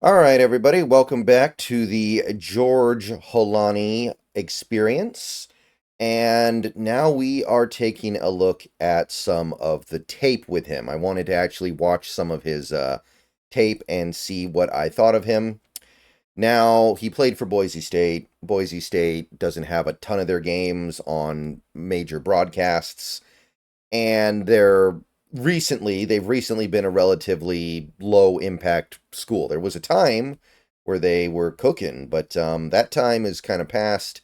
All right, everybody, welcome back to the George Holani experience. And now we are taking a look at some of the tape with him. I wanted to actually watch some of his tape and see what I thought of him. Now, he played for Boise State. Boise State doesn't have a ton of their games on major broadcasts, and they've recently been a relatively low impact school. There was a time where they were cooking, but that time is kind of past.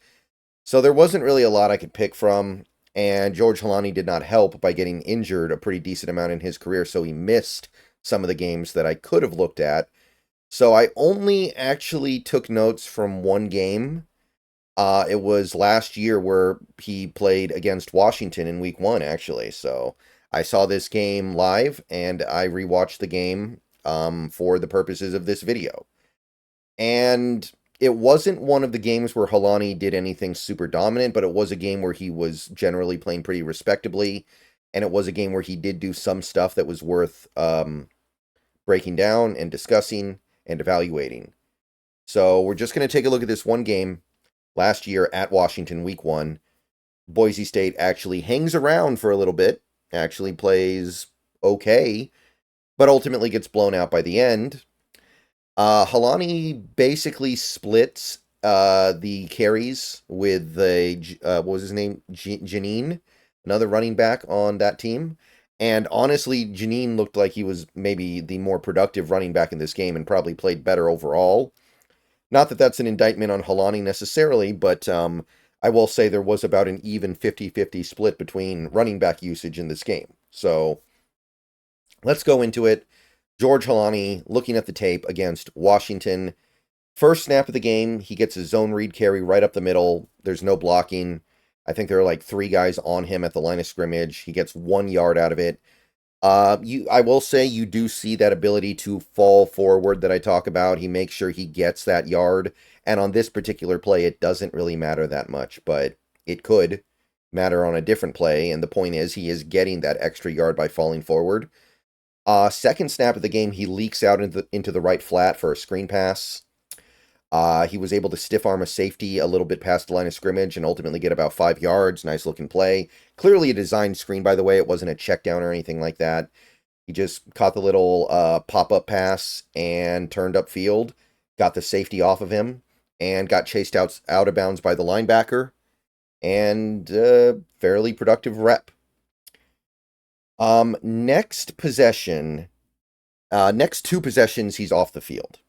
So there wasn't really a lot I could pick from, and George Holani did not help by getting injured a pretty decent amount in his career, so he missed some of the games that I could have looked at. So I only actually took notes from one game. It was last year where he played against Washington in week one, actually. So I saw this game live and I rewatched the game for the purposes of this video. And it wasn't one of the games where Holani did anything super dominant, but it was a game where he was generally playing pretty respectably. And it was a game where he did do some stuff that was worth breaking down and discussing and evaluating. So we're just going to take a look at this one game last year at Washington, week one. Boise State actually hangs around for a little bit, actually plays okay, but ultimately gets blown out by the end. Holani basically splits the carries with what was his name? Janine, another running back on that team. And honestly, Janine looked like he was maybe the more productive running back in this game and probably played better overall. Not that that's an indictment on Holani necessarily, but I will say there was about an even 50-50 split between running back usage in this game. So let's go into it. George Holani looking at the tape against Washington. First snap of the game, he gets a zone read carry right up the middle. There's no blocking. I think there are like three guys on him at the line of scrimmage. He gets 1 yard out of it. I will say you do see that ability to fall forward that I talk about. He makes sure he gets that yard. And on this particular play, it doesn't really matter that much, but it could matter on a different play. And the point is, he is getting that extra yard by falling forward. Second snap of the game, he leaks out into the right flat for a screen pass. He was able to stiff arm a safety a little bit past the line of scrimmage and ultimately get about 5 yards. Nice looking play. Clearly a designed screen, by the way. It wasn't a check down or anything like that. He just caught the little pop up pass and turned upfield, got the safety off of him, and got chased out of bounds by the linebacker. And fairly productive rep. Next possession, next two possessions, he's off the field.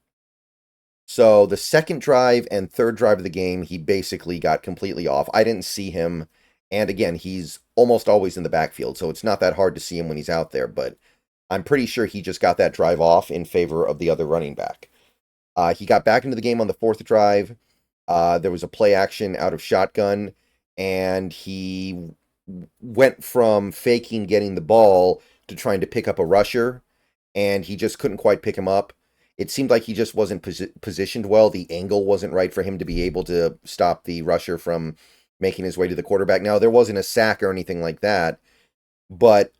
So the second drive and third drive of the game, he basically got completely off. I didn't see him. And again, he's almost always in the backfield, so it's not that hard to see him when he's out there, but I'm pretty sure he just got that drive off in favor of the other running back. He got back into the game on the fourth drive. There was a play action out of shotgun, and he went from faking getting the ball to trying to pick up a rusher, and he just couldn't quite pick him up. It seemed like he just wasn't positioned well. The angle wasn't right for him to be able to stop the rusher from making his way to the quarterback. Now, there wasn't a sack or anything like that, but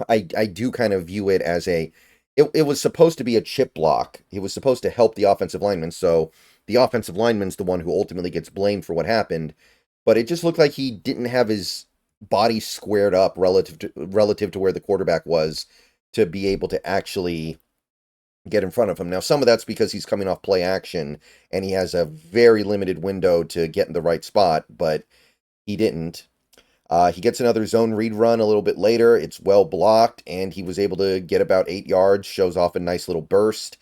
I do kind of view it as it was supposed to be a chip block. It was supposed to help the offensive lineman, so the offensive lineman's the one who ultimately gets blamed for what happened. But it just looked like he didn't have his body squared up relative to where the quarterback was to be able to actually get in front of him. Now, some of that's because he's coming off play action and he has a very limited window to get in the right spot, but he didn't. He gets another zone read run a little bit later. It's well blocked, and he was able to get about 8 yards, shows off a nice little burst.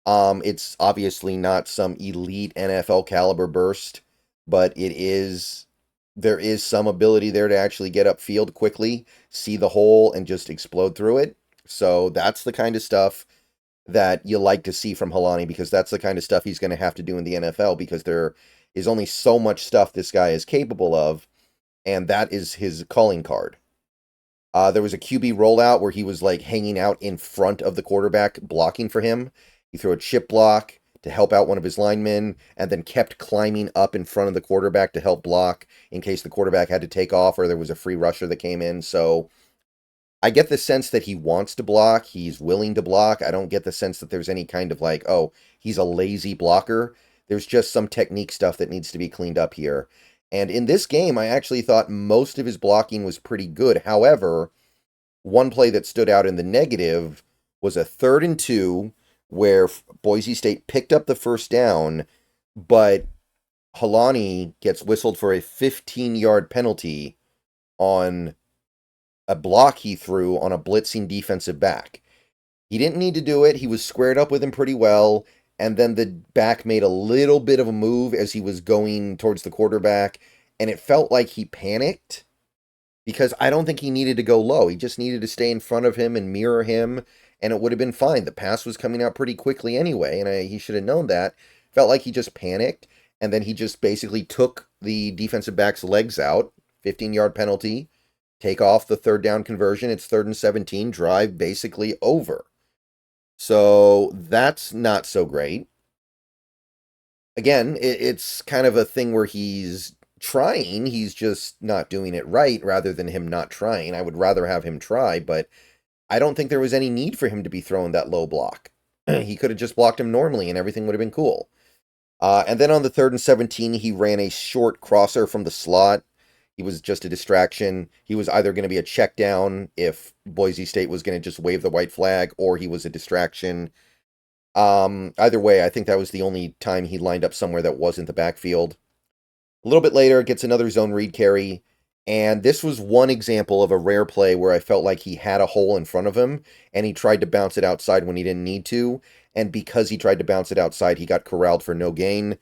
It's obviously not some elite NFL caliber burst, but there is some ability there to actually get upfield quickly, see the hole, and just explode through it. So that's the kind of stuff that you like to see from Holani, because that's the kind of stuff he's going to have to do in the NFL, because there is only so much stuff this guy is capable of, and that is his calling card. There was a QB rollout where he was like hanging out in front of the quarterback, blocking for him. He threw a chip block to help out one of his linemen, and then kept climbing up in front of the quarterback to help block in case the quarterback had to take off or there was a free rusher that came in. So I get the sense that he wants to block, he's willing to block. I don't get the sense that there's any kind of like, oh, he's a lazy blocker. There's just some technique stuff that needs to be cleaned up here. And in this game, I actually thought most of his blocking was pretty good. However, one play that stood out in the negative was a 3rd and 2 where Boise State picked up the first down, but Holani gets whistled for a 15-yard penalty on a block he threw on a blitzing defensive back. He didn't need to do it. He was squared up with him pretty well. And then the back made a little bit of a move as he was going towards the quarterback. And it felt like he panicked because I don't think he needed to go low. He just needed to stay in front of him and mirror him. And it would have been fine. The pass was coming out pretty quickly anyway. And he should have known that. Felt like he just panicked. And then he just basically took the defensive back's legs out. 15-yard penalty. Take off the 3rd down conversion. It's 3rd and 17. Drive basically over. So that's not so great. Again, it's kind of a thing where he's trying. He's just not doing it right rather than him not trying. I would rather have him try, but I don't think there was any need for him to be throwing that low block. He could have just blocked him normally and everything would have been cool. And then on the 3rd and 17, he ran a short crosser from the slot. He was just a distraction. He was either going to be a check down if Boise State was going to just wave the white flag, or he was a distraction. Either way, I think that was the only time he lined up somewhere that wasn't the backfield. A little bit later, gets another zone read carry, and this was one example of a rare play where I felt like he had a hole in front of him, and he tried to bounce it outside when he didn't need to, and because he tried to bounce it outside, he got corralled for no gain.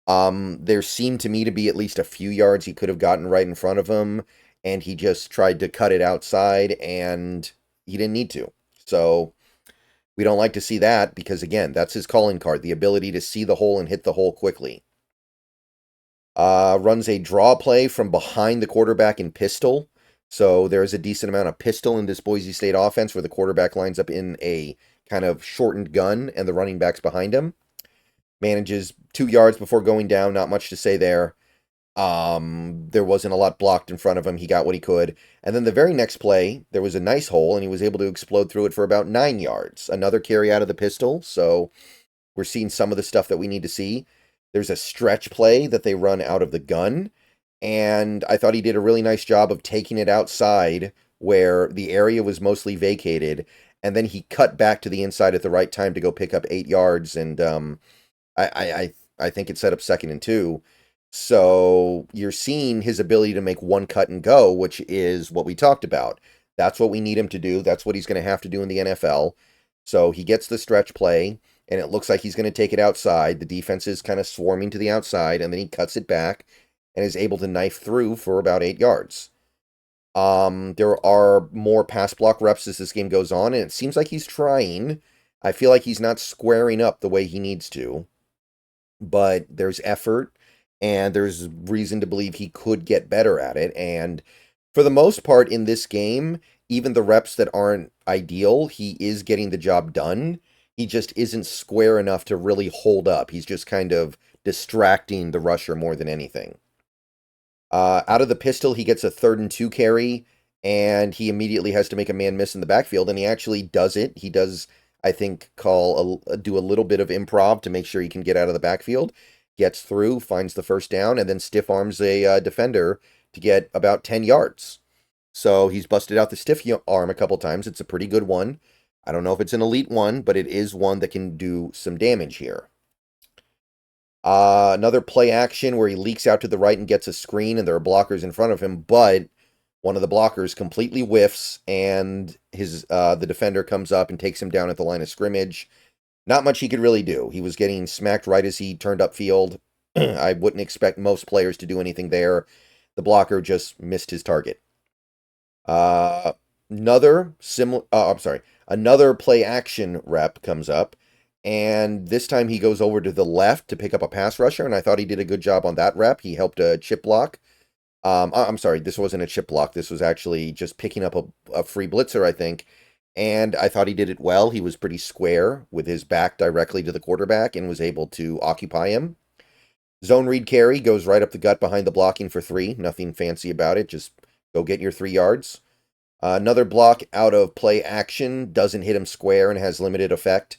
There seemed to me to be at least a few yards he could have gotten right in front of him, and he just tried to cut it outside, and he didn't need to. So we don't like to see that because, again, that's his calling card, the ability to see the hole and hit the hole quickly. Runs a draw play from behind the quarterback in pistol. So there's a decent amount of pistol in this Boise State offense where the quarterback lines up in a kind of shortened gun and the running back's behind him. Manages 2 yards before going down. Not much to say there. There wasn't a lot blocked in front of him. He got what he could. And then the very next play, there was a nice hole, and he was able to explode through it for about 9 yards. Another carry out of the pistol, so we're seeing some of the stuff that we need to see. There's a stretch play that they run out of the gun, and I thought he did a really nice job of taking it outside where the area was mostly vacated, and then he cut back to the inside at the right time to go pick up 8 yards, and I think it set up 2nd and 2. So you're seeing his ability to make one cut and go, which is what we talked about. That's what we need him to do. That's what he's going to have to do in the NFL. So he gets the stretch play, and it looks like he's going to take it outside. The defense is kind of swarming to the outside, and then he cuts it back and is able to knife through for about 8 yards. There are more pass block reps as this game goes on, and it seems like he's trying. I feel like he's not squaring up the way he needs to, but there's effort, and there's reason to believe he could get better at it. And for the most part in this game, even the reps that aren't ideal, he is getting the job done. He just isn't square enough to really hold up. He's just kind of distracting the rusher more than anything. Out of the pistol, he gets a 3rd and 2 carry, and he immediately has to make a man miss in the backfield, and he actually does it. He does, I think, do a little bit of improv to make sure he can get out of the backfield. Gets through, finds the first down, and then stiff arms a defender to get about 10 yards. So he's busted out the stiff arm a couple times. It's a pretty good one. I don't know if it's an elite one, but it is one that can do some damage here. Another play action where he leaks out to the right and gets a screen, and there are blockers in front of him, but one of the blockers completely whiffs, and the defender comes up and takes him down at the line of scrimmage. Not much he could really do. He was getting smacked right as he turned upfield. I wouldn't expect most players to do anything there. The blocker just missed his target. Another play action rep comes up, and this time he goes over to the left to pick up a pass rusher, and I thought he did a good job on that rep. He helped a chip block. I'm sorry, this wasn't a chip block. This was actually just picking up a free blitzer, I think. And I thought he did it well. He was pretty square with his back directly to the quarterback and was able to occupy him. Zone read carry goes right up the gut behind the blocking for 3. Nothing fancy about it. Just go get your 3 yards. Another block out of play action doesn't hit him square and has limited effect.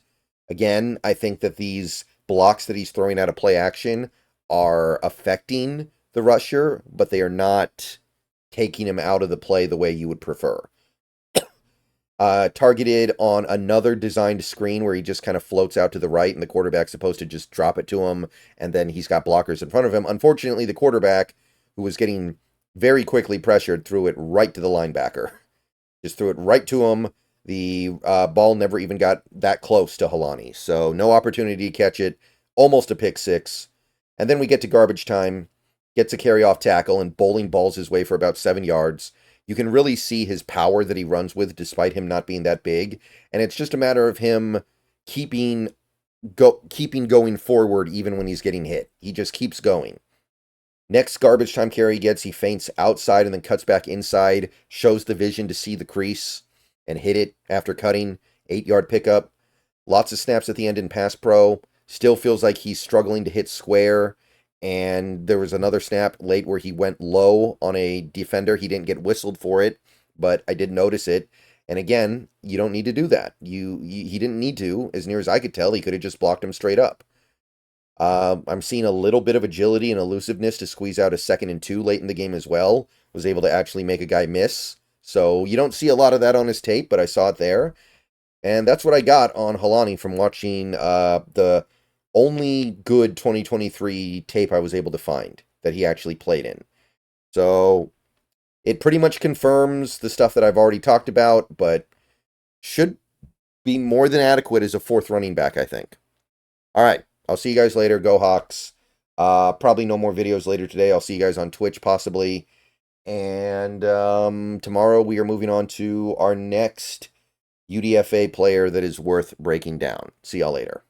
Again, I think that these blocks that he's throwing out of play action are affecting the rusher, but they are not taking him out of the play the way you would prefer. Targeted on another designed screen where he just kind of floats out to the right and the quarterback's supposed to just drop it to him, and then he's got blockers in front of him. Unfortunately, the quarterback, who was getting very quickly pressured, threw it right to the linebacker. Just threw it right to him. The ball never even got that close to Holani, so no opportunity to catch it. Almost a pick six. And then we get to garbage time, gets a carry off tackle, and bowling balls his way for about 7 yards. You can really see his power that he runs with despite him not being that big. And it's just a matter of him keeping going forward even when he's getting hit. He just keeps going. Next garbage time carry he gets, he feints outside and then cuts back inside, shows the vision to see the crease and hit it after cutting. 8-yard pickup. Lots of snaps at the end in pass pro. Still feels like he's struggling to hit square. And there was another snap late where he went low on a defender. He didn't get whistled for it, but I did notice it. And again, you don't need to do that. He didn't need to. As near as I could tell, he could have just blocked him straight up. I'm seeing a little bit of agility and elusiveness to squeeze out a 2nd and 2 late in the game as well. Was able to actually make a guy miss. So you don't see a lot of that on his tape, but I saw it there. And that's what I got on Holani from watching the only good 2023 tape I was able to find that he actually played in. So it pretty much confirms the stuff that I've already talked about, but should be more than adequate as a 4th running back, I think. All right. I'll see you guys later. Go Hawks. Probably no more videos later today. I'll see you guys on Twitch possibly. And tomorrow we are moving on to our next UDFA player that is worth breaking down. See y'all later.